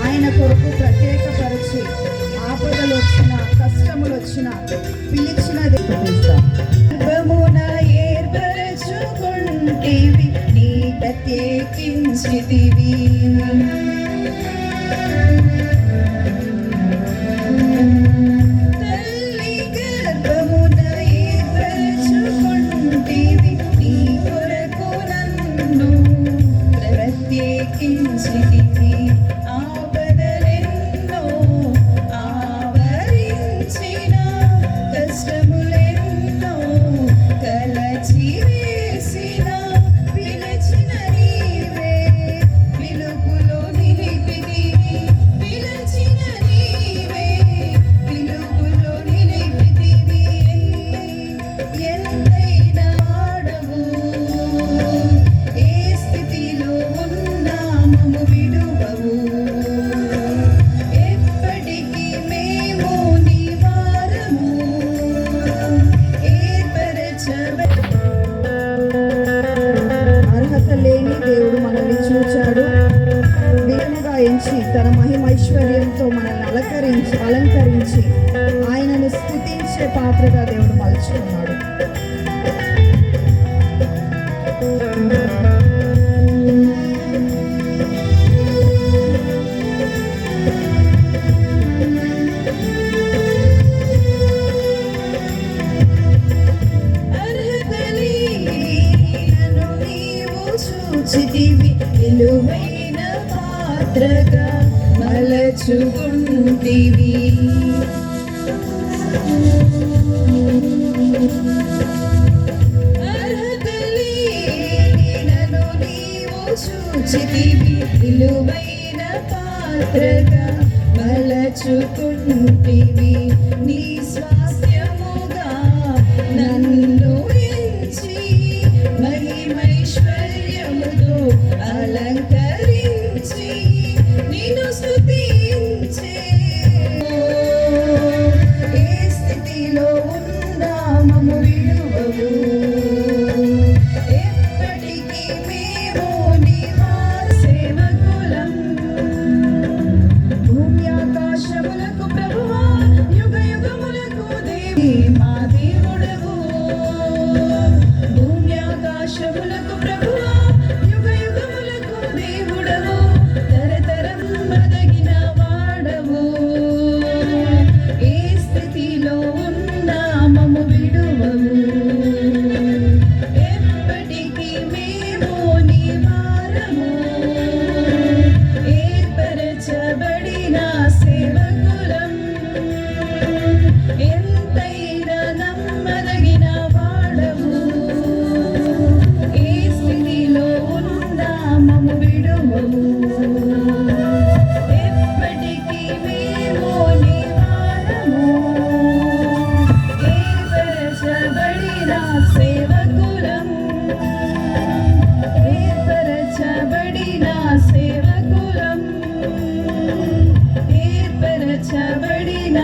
ఆయన కొరకు ప్రత్యేకపరిచి ఆపదలు వచ్చిన కష్టములు వచ్చిన పిలిచినది గర్భమున ఏర్పరచుకుంటివి నీ ప్రత్యేకించితివి తల్లి గర్భమున ఏర్పరచుకుంటివి నీ కొరకు నన్ను ప్రత్యేకించితివి తన మహిమైశ్వర్యంతో మనల్ని అలంకరించి ఆయనను స్తుతించే పాత్రగా దేవుడు మలుచుకున్నాడు. విలువైన పాత్రగా మలచుకుంటివి అర్హతలేనను నీవు చూచితివి విలువైన పాత్రగా మలచుకుంటివి నీ స్వాస్థ్యముగా నన్ను ఎంచి మహిమైశ్వర్యముతో అలంకరించి నిన్ను స్తుతించే ఏ స్థితిలో ఉన్నా మమ్ము విడువవు ఎప్పటికీ మేము నీ వారి సేవకులం భూమి ఆకాశములకు ప్రభువా యుగ యుగములకు దేవి మా దేవుడవు భూమి ఆకాశములకు ప్రభువా యుగ యుగములకు దేవుడవు తరతరం మదగిన వాడవు ఏ స్థితిలో ఉన్నా మమ్ము విడువవు ఎప్పటికీ మేము నీ వారము ఏర్పరచబడిన సేవకులం ఎంతైనా నమ్మదగిన వాడవు ఏ స్థితి ఏర్పరచబడిన